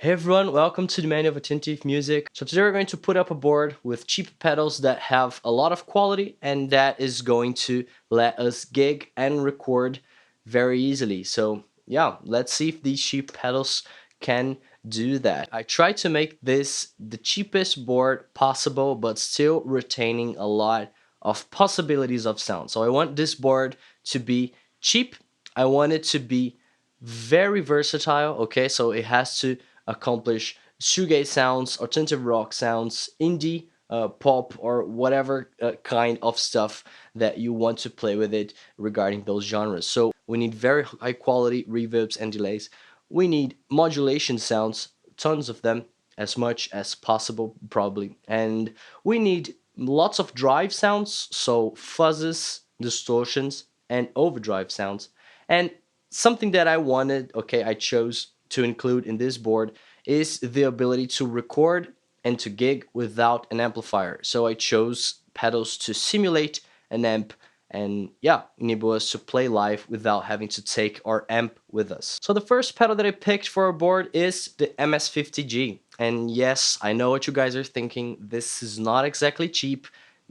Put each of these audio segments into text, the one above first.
Hey everyone, welcome to the Manual of Attentive Music. So today we're going to put up a board with cheap pedals that have a lot of quality and that is going to let us gig and record very easily. So yeah, let's see if these cheap pedals can do that. I tried to make this the cheapest board possible but still retaining a lot of possibilities of sound. So I want this board to be cheap. I want it to be very versatile, okay? So it has to accomplish shoegaze sounds, alternative rock sounds, indie, pop, or whatever kind of stuff that you want to play with it regarding those genres. So we need very high quality reverbs and delays. We need modulation sounds, tons of them, as much as possible, probably. And we need lots of drive sounds, so fuzzes, distortions, and overdrive sounds. And something that I wanted, okay, I chose to include in this board is the ability to record and to gig without an amplifier. So I chose pedals to simulate an amp and yeah, enable us to play live without having to take our amp with us. So the first pedal that I picked for our board is the MS50G. And yes, I know what you guys are thinking. This is not exactly cheap.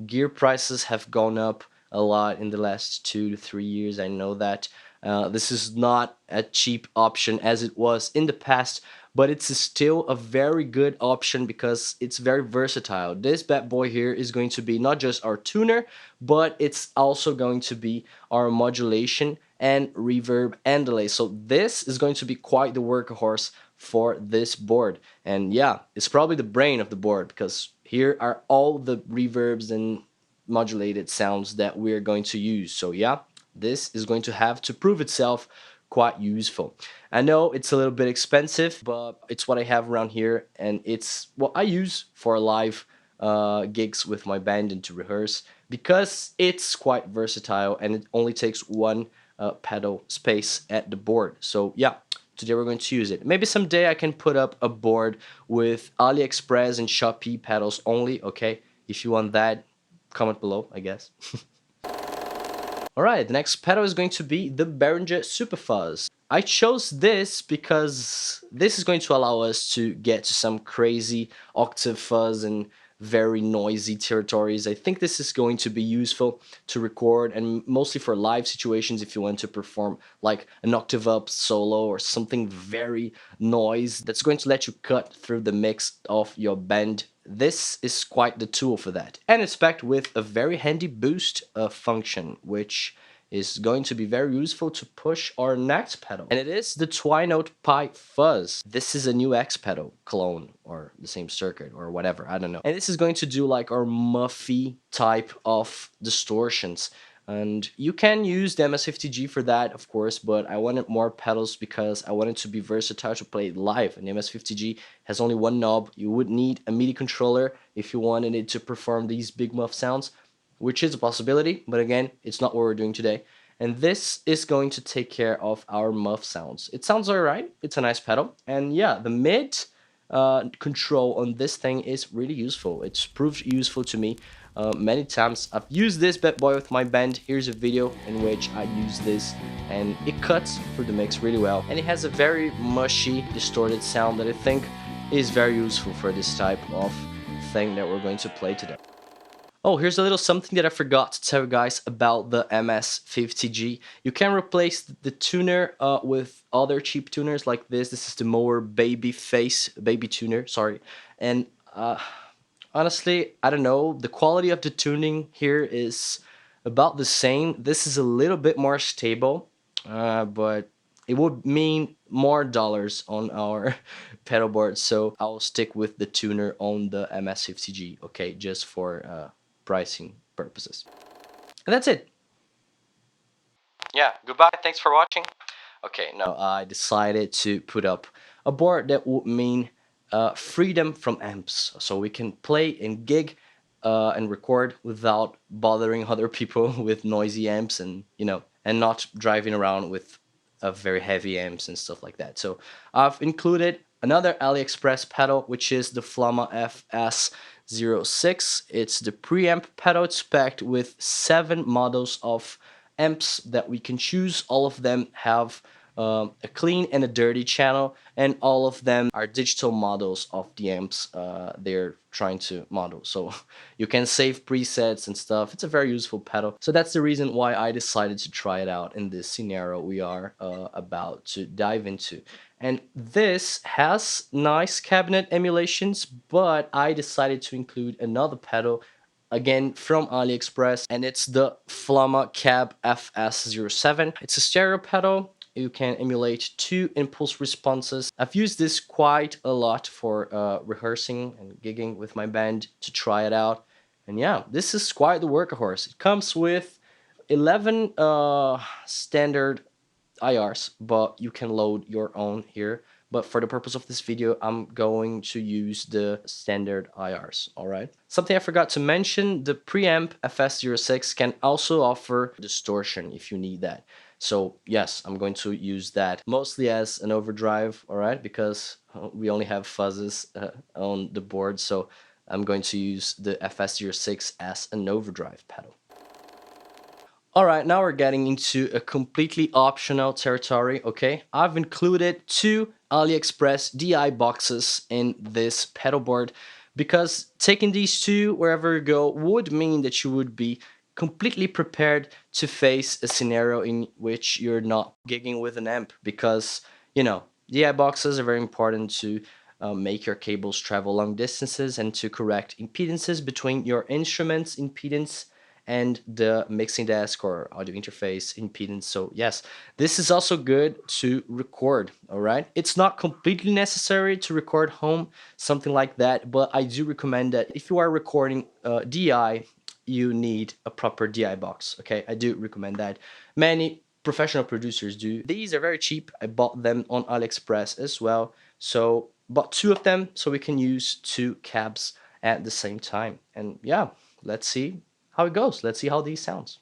Gear prices have gone up a lot in the last 2 to 3 years. I know that. This is not a cheap option as it was in the past, but it's still a very good option because it's very versatile. This bad boy here is going to be not just our tuner, but it's also going to be our modulation and reverb and delay. So this is going to be quite the workhorse for this board. And yeah, it's probably the brain of the board because here are all the reverbs and modulated sounds that we're going to use. So yeah, this is going to have to prove itself quite useful. I know it's a little bit expensive, but it's what I have around here and it's what I use for live gigs with my band and to rehearse because it's quite versatile and it only takes one pedal space at the board. So yeah, today we're going to use it. Maybe someday I can put up a board with AliExpress and Shopee pedals only, okay? If you want that, comment below, I guess. Alright, the next pedal is going to be the Behringer Super Fuzz. I chose this because this is going to allow us to get to some crazy octave fuzz and very noisy territories. I think this is going to be useful to record and mostly for live situations if you want to perform like an octave up solo or something very noise that's going to let you cut through the mix of your band. This is quite the tool for that, and it's packed with a very handy boost function, which is going to be very useful to push our next pedal. And it is the Twinote Pi Fuzz. This is a new X pedal clone or the same circuit or whatever, I don't know. And this is going to do like our muffy type of distortions. And you can use the MS50G for that, of course, but I wanted more pedals because I wanted to be versatile to play it live. And the MS50G has only one knob. You would need a MIDI controller if you wanted it to perform these big muff sounds, which is a possibility, but again, it's not what we're doing today. And this is going to take care of our muff sounds. It sounds alright, it's a nice pedal, and yeah, the mid control on this thing is really useful. It's proved useful to me many times. I've used this bad boy with my band. Here's a video in which I use this and it cuts through the mix really well. And it has a very mushy, distorted sound that I think is very useful for this type of thing that we're going to play today. Oh, here's a little something that I forgot to tell you guys about the MS50G. You can replace the tuner with other cheap tuners like this. This is the Mower baby tuner, sorry. And honestly, I don't know, the quality of the tuning here is about the same. This is a little bit more stable, but it would mean more dollars on our pedal board, so I'll stick with the tuner on the MS50G, okay, just for pricing purposes. And that's it. Yeah, goodbye, thanks for watching. Okay, now I decided to put up a board that would mean freedom from amps, so we can play and gig and record without bothering other people with noisy amps and, you know, and not driving around with very heavy amps and stuff like that. So I've included another AliExpress pedal, which is the Flamma FS06. It's the preamp pedal. It's packed with 7 models of amps that we can choose. All of them have a clean and a dirty channel, and all of them are digital models of the amps they're trying to model. So you can save presets and stuff. It's a very useful pedal. So that's the reason why I decided to try it out in this scenario we are about to dive into. And this has nice cabinet emulations, but I decided to include another pedal, again from AliExpress, and it's the Flamma Cab FS07. It's a stereo pedal. You can emulate two impulse responses. I've used this quite a lot for rehearsing and gigging with my band to try it out. And yeah, this is quite the workhorse. It comes with 11 standard IRs, but you can load your own here. But for the purpose of this video, I'm going to use the standard IRs, all right? Something I forgot to mention, the preamp FS06 can also offer distortion if you need that. So yes, I'm going to use that mostly as an overdrive, all right? Because we only have fuzzes on the board, so I'm going to use the FS06 as an overdrive pedal. Alright, now we're getting into a completely optional territory, okay? I've included two AliExpress DI boxes in this pedalboard because taking these two wherever you go would mean that you would be completely prepared to face a scenario in which you're not gigging with an amp, because, you know, DI boxes are very important to make your cables travel long distances and to correct impedances between your instruments impedance and the mixing desk or audio interface impedance. So yes, this is also good to record, all right? It's not completely necessary to record home, something like that, but I do recommend that if you are recording DI, you need a proper DI box, okay? I do recommend that. Many professional producers do. These are very cheap. I bought them on AliExpress as well. So bought two of them so we can use two cabs at the same time. And yeah, let's see how it goes. Let's see how these sounds.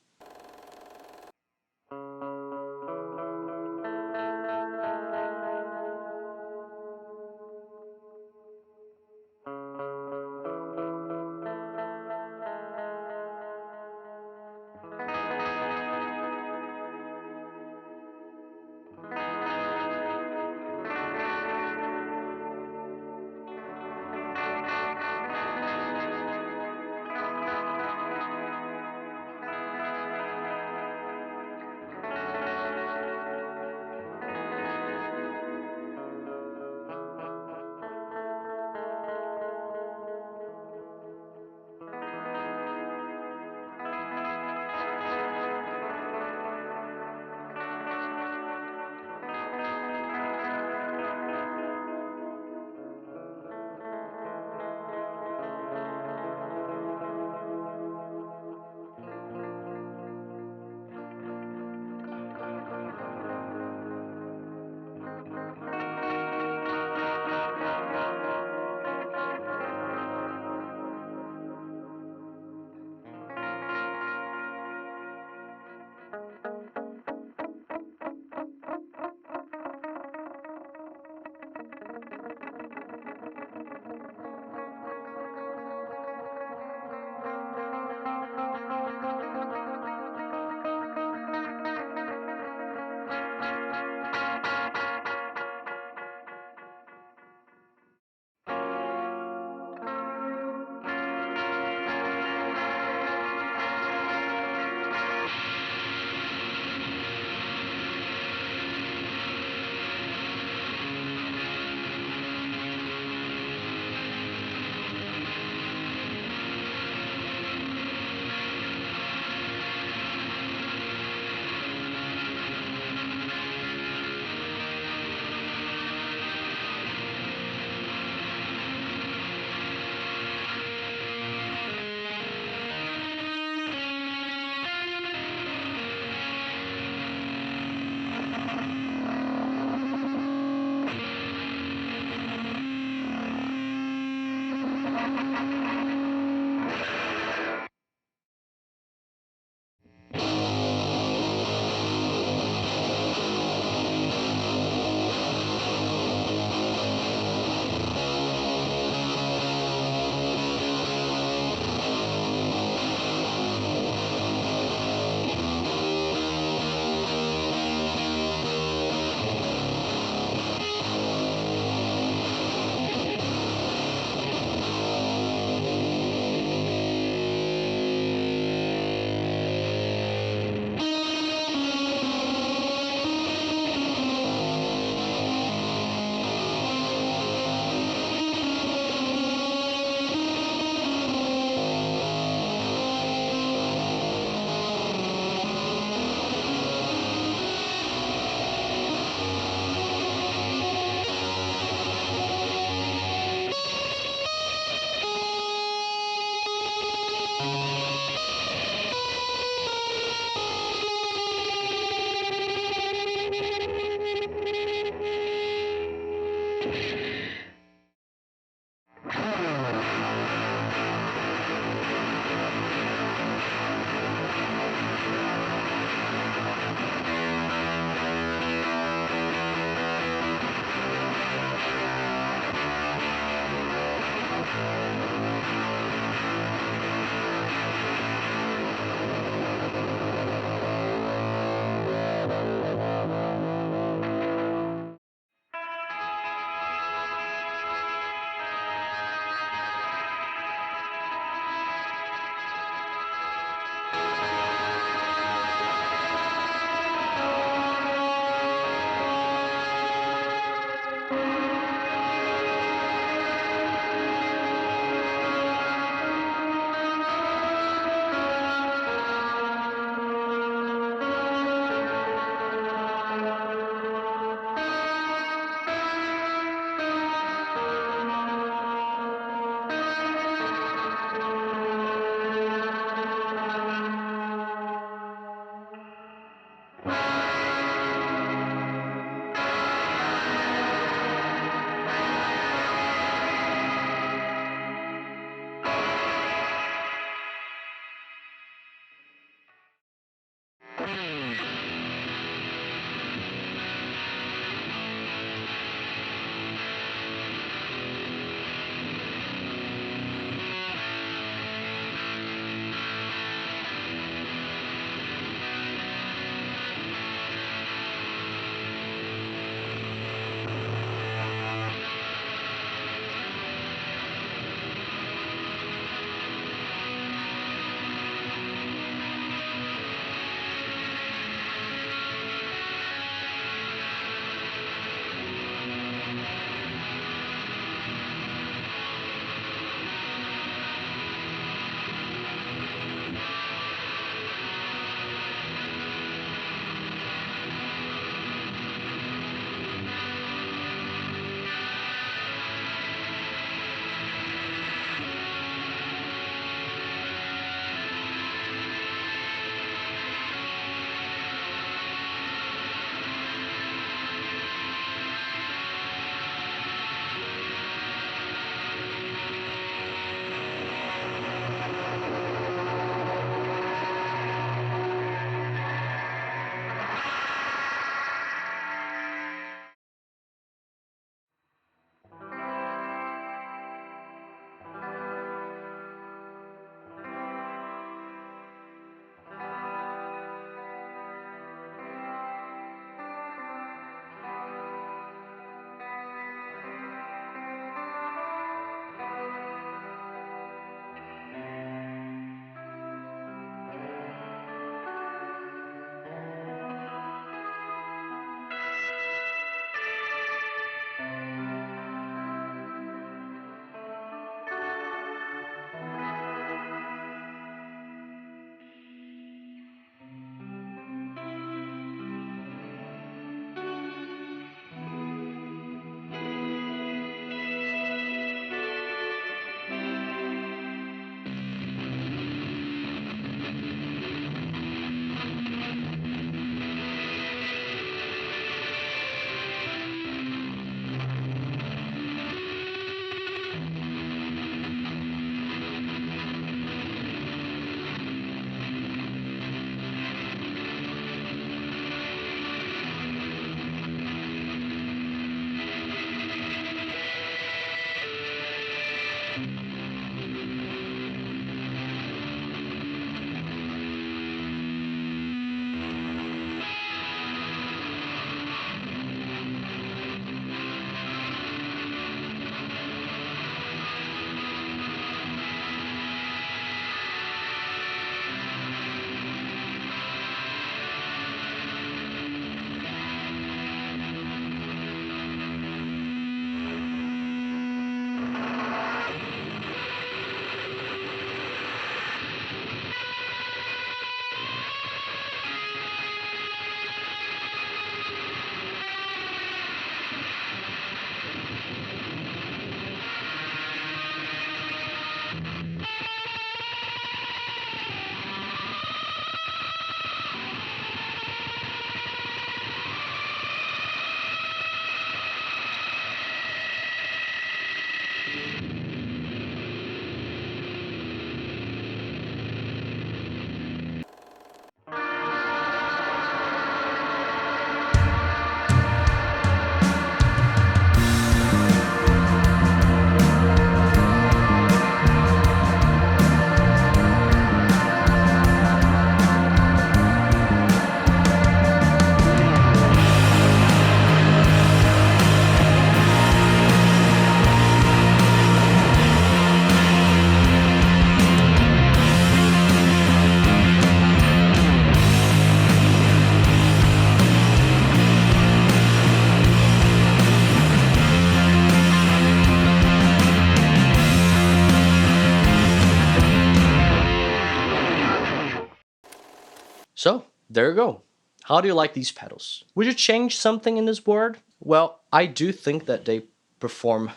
there you go. How do you like these pedals? Would you change something in this board? Well, I do think that they perform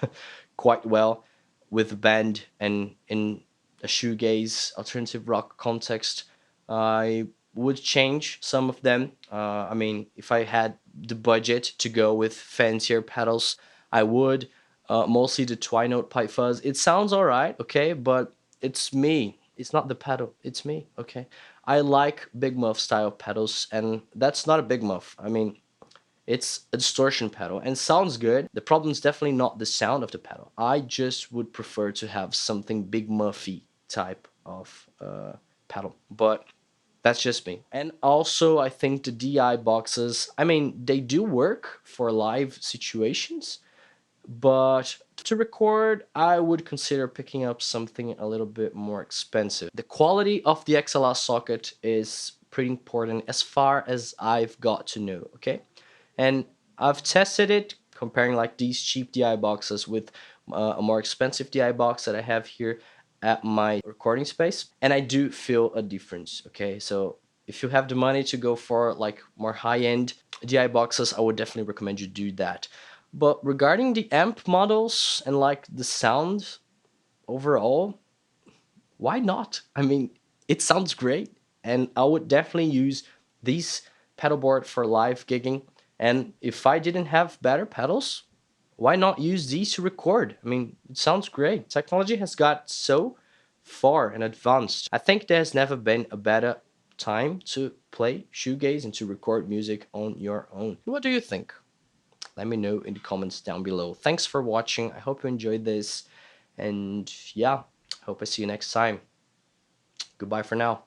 quite well with the band and in a shoegaze alternative rock context. I would change some of them. I mean, if I had the budget to go with fancier pedals, I would. Mostly the Twinote pipe fuzz. It sounds alright, okay, but it's me. It's not the pedal. It's me, okay. I like Big Muff style pedals, and that's not a Big Muff. I mean, it's a distortion pedal and sounds good. The problem is definitely not the sound of the pedal. I just would prefer to have something Big Muffy type of pedal, but that's just me. And also, I think the DI boxes, I mean, they do work for live situations, but to record, I would consider picking up something a little bit more expensive. The quality of the XLR socket is pretty important as far as I've got to know, okay? And I've tested it comparing like these cheap DI boxes with a more expensive DI box that I have here at my recording space, and I do feel a difference, okay? So if you have the money to go for like more high-end DI boxes, I would definitely recommend you do that. But regarding the amp models and like the sound overall, why not? I mean, it sounds great, and I would definitely use these pedalboard for live gigging. And if I didn't have better pedals, why not use these to record? I mean, it sounds great. Technology has got so far and advanced. I think there's never been a better time to play shoegaze and to record music on your own. What do you think? Let me know in the comments down below. Thanks for watching. I hope you enjoyed this. And yeah, hope I see you next time. Goodbye for now.